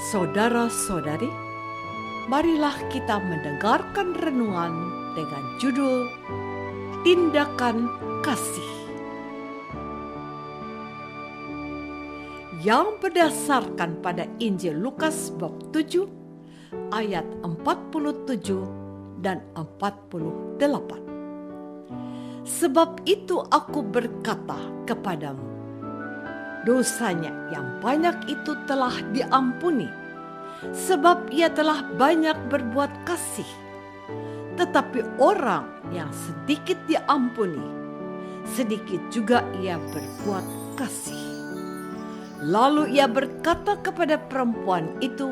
Saudara-saudari, marilah kita mendengarkan renungan dengan judul Tindakan Kasih, yang berdasarkan pada Injil Lukas bab 7 ayat 47 dan 48. Sebab itu aku berkata kepadamu, dosanya yang banyak itu telah diampuni, sebab ia telah banyak berbuat kasih. Tetapi orang yang sedikit diampuni, sedikit juga ia berbuat kasih. Lalu ia berkata kepada perempuan itu,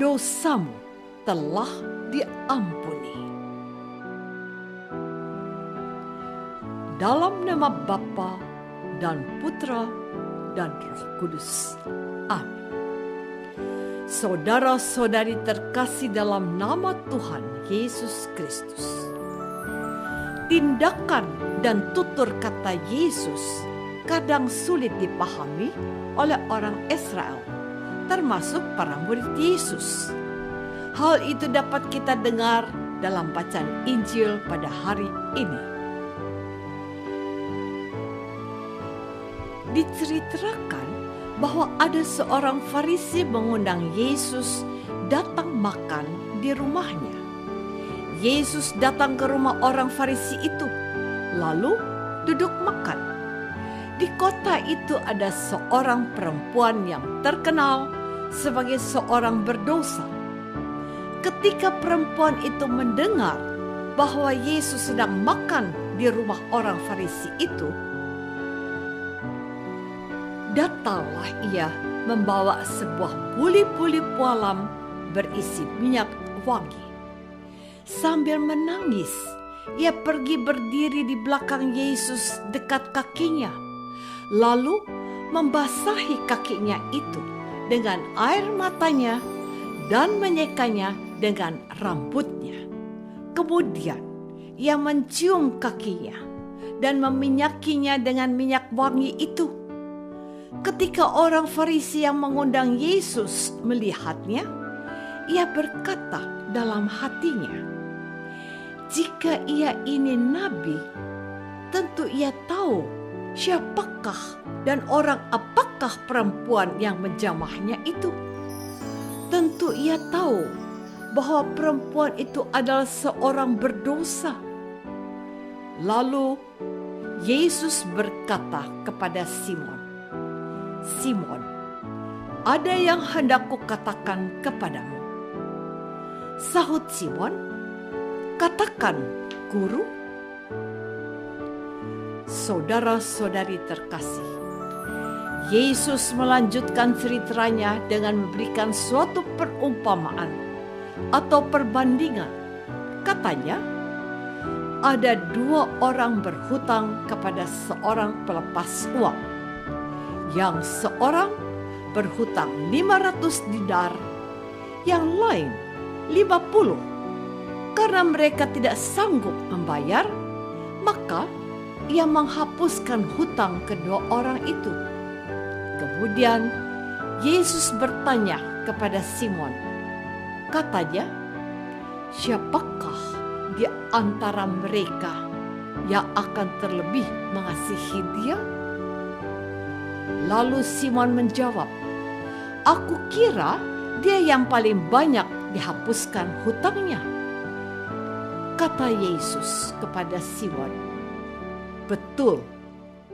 dosamu telah diampuni. Dalam nama Bapa dan Putra dan Roh Kudus. Amin. Saudara-saudari terkasih dalam nama Tuhan Yesus Kristus, tindakan dan tutur kata Yesus kadang sulit dipahami oleh orang Israel, termasuk para murid Yesus. Hal itu dapat kita dengar dalam bacaan Injil pada hari ini. Diceritakan bahwa ada seorang Farisi mengundang Yesus datang makan di rumahnya. Yesus datang ke rumah orang Farisi itu, lalu duduk makan. Di kota itu ada seorang perempuan yang terkenal sebagai seorang berdosa. Ketika perempuan itu mendengar bahwa Yesus sedang makan di rumah orang Farisi itu, datanglah ia membawa sebuah buli-buli pualam berisi minyak wangi. Sambil menangis, ia pergi berdiri di belakang Yesus dekat kakinya, lalu membasahi kakinya itu dengan air matanya dan menyekanya dengan rambutnya. Kemudian ia mencium kakinya dan meminyakinya dengan minyak wangi itu. Ketika orang Farisi yang mengundang Yesus melihatnya, ia berkata dalam hatinya, jika ia ini nabi, tentu ia tahu siapakah dan orang apakah perempuan yang menjamahnya itu. Tentu ia tahu bahwa perempuan itu adalah seorang berdosa. Lalu Yesus berkata kepada Simon, Simon, ada yang hendak kukatakan kepadamu. Sahut Simon, katakan, Guru. Saudara-saudari terkasih, Yesus melanjutkan ceritanya dengan memberikan suatu perumpamaan atau perbandingan. Katanya, ada dua orang berhutang kepada seorang pelepas uang. Yang seorang berhutang 500 dinar, yang lain 50. Karena mereka tidak sanggup membayar, maka ia menghapuskan hutang kedua orang itu. Kemudian Yesus bertanya kepada Simon, katanya, siapakah di antara mereka yang akan terlebih mengasihi dia? Lalu Simon menjawab, aku kira dia yang paling banyak dihapuskan hutangnya. Kata Yesus kepada Simon, betul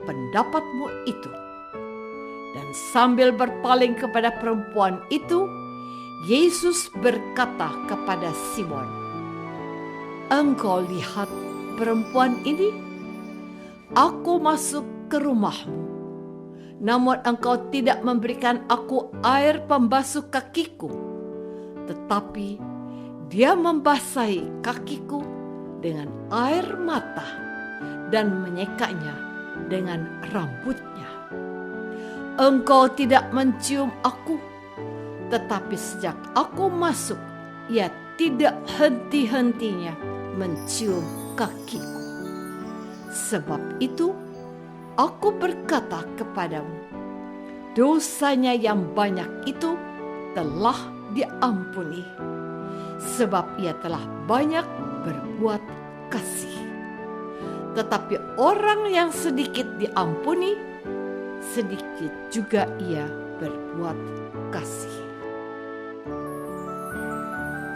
pendapatmu itu. Dan sambil berpaling kepada perempuan itu, Yesus berkata kepada Simon, engkau lihat perempuan ini? Aku masuk ke rumahmu, namun engkau tidak memberikan aku air pembasuh kakiku, tetapi dia membasahi kakiku dengan air mata dan menyekanya dengan rambutnya. Engkau tidak mencium aku, tetapi sejak aku masuk, ia tidak henti-hentinya mencium kakiku. Sebab itu, aku berkata kepadamu, dosanya yang banyak itu telah diampuni, sebab ia telah banyak berbuat kasih. Tetapi orang yang sedikit diampuni, sedikit juga ia berbuat kasih.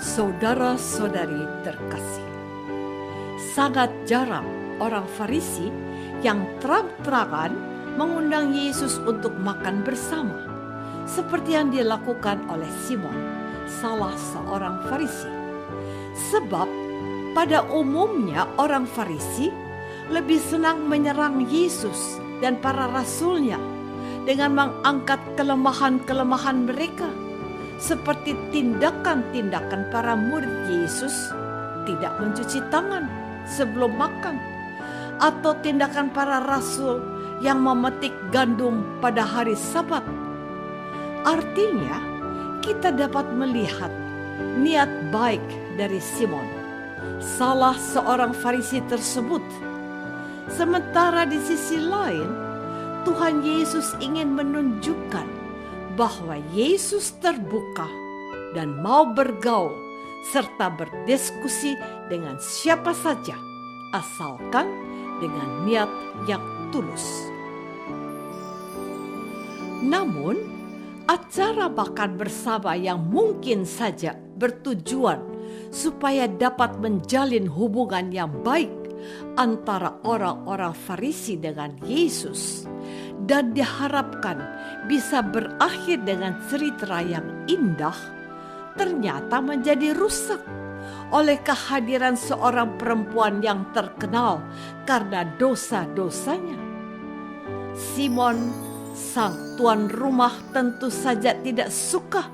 Saudara-saudari terkasih, sangat jarang orang Farisi yang terang-terangan mengundang Yesus untuk makan bersama, seperti yang dilakukan oleh Simon, salah seorang Farisi. Sebab pada umumnya orang Farisi lebih senang menyerang Yesus dan para rasulnya dengan mengangkat kelemahan-kelemahan mereka, seperti tindakan-tindakan para murid Yesus tidak mencuci tangan sebelum makan, atau tindakan para rasul yang memetik gandum pada hari Sabat. Artinya, kita dapat melihat niat baik dari Simon, salah seorang Farisi tersebut. Sementara di sisi lain, Tuhan Yesus ingin menunjukkan bahwa Yesus terbuka dan mau bergaul serta berdiskusi dengan siapa saja, asalkan dengan niat yang tulus. Namun, acara makan bersama yang mungkin saja bertujuan supaya dapat menjalin hubungan yang baik antara orang-orang Farisi dengan Yesus dan diharapkan bisa berakhir dengan cerita yang indah, ternyata menjadi rusak oleh kehadiran seorang perempuan yang terkenal karena dosa-dosanya. Simon, sang tuan rumah, tentu saja tidak suka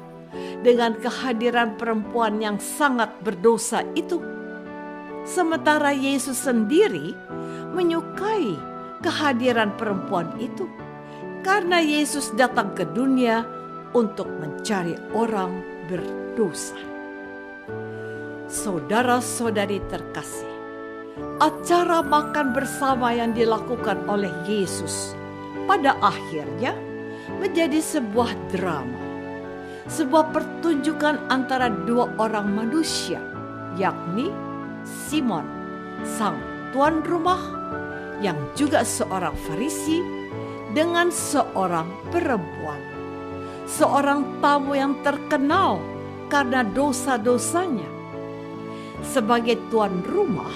dengan kehadiran perempuan yang sangat berdosa itu. Sementara Yesus sendiri menyukai kehadiran perempuan itu karena Yesus datang ke dunia untuk mencari orang berdosa. Saudara-saudari terkasih, acara makan bersama yang dilakukan oleh Yesus pada akhirnya menjadi sebuah drama, sebuah pertunjukan antara dua orang manusia, yakni Simon, sang tuan rumah yang juga seorang Farisi, dengan seorang perempuan, seorang tamu yang terkenal karena dosa-dosanya. Sebagai tuan rumah,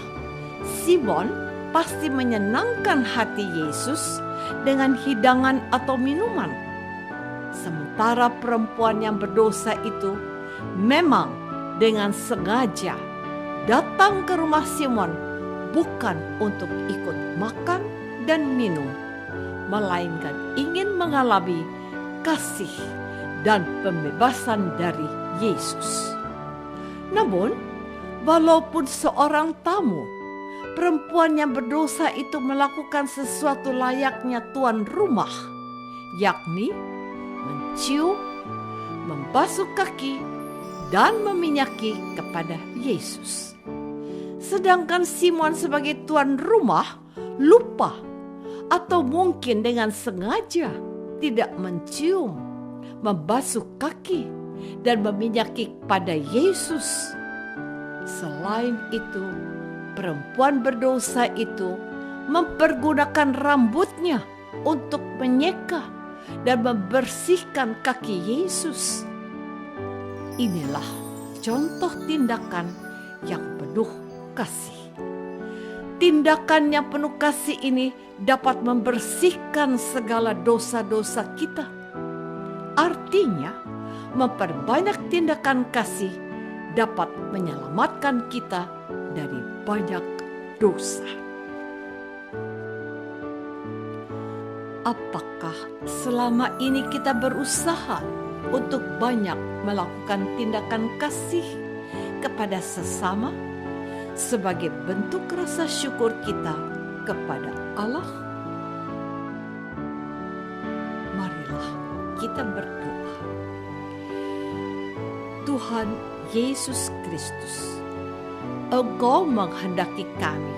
Simon pasti menyenangkan hati Yesus dengan hidangan atau minuman. Sementara perempuan yang berdosa itu memang dengan sengaja datang ke rumah Simon bukan untuk ikut makan dan minum, melainkan ingin mengalami kasih dan pembebasan dari Yesus. Namun, walaupun seorang tamu, perempuan yang berdosa itu melakukan sesuatu layaknya tuan rumah, yakni mencium, membasuh kaki, dan meminyaki kepada Yesus. Sedangkan Simon sebagai tuan rumah lupa atau mungkin dengan sengaja tidak mencium, membasuh kaki, dan meminyaki pada Yesus. Selain itu, perempuan berdosa itu mempergunakan rambutnya untuk menyeka dan membersihkan kaki Yesus. Inilah contoh tindakan yang penuh kasih. Tindakan yang penuh kasih ini dapat membersihkan segala dosa-dosa kita. Artinya, memperbanyak tindakan kasih dapat menyelamatkan kita dari banyak dosa. Apakah selama ini kita berusaha untuk banyak melakukan tindakan kasih kepada sesama sebagai bentuk rasa syukur kita kepada Allah? Marilah kita berdoa. Tuhan Yesus Kristus, Engkau menghendaki kami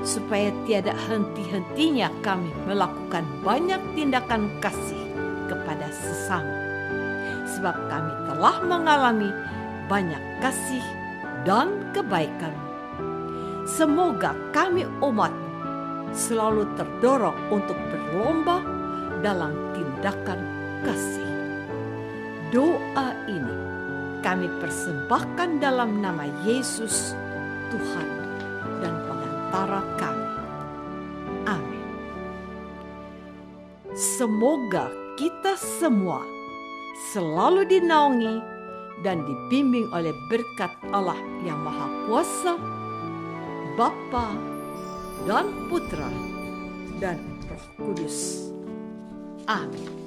supaya tiada henti-hentinya kami melakukan banyak tindakan kasih kepada sesama, sebab kami telah mengalami banyak kasih dan kebaikan. Semoga kami umat selalu terdorong untuk berlomba dalam tindakan kasih. Doa ini kami persembahkan dalam nama Yesus, Tuhan dan Pengantara kami. Amin. Semoga kita semua selalu dinaungi dan dibimbing oleh berkat Allah yang Maha Kuasa, Bapa dan Putra dan Roh Kudus. Amin.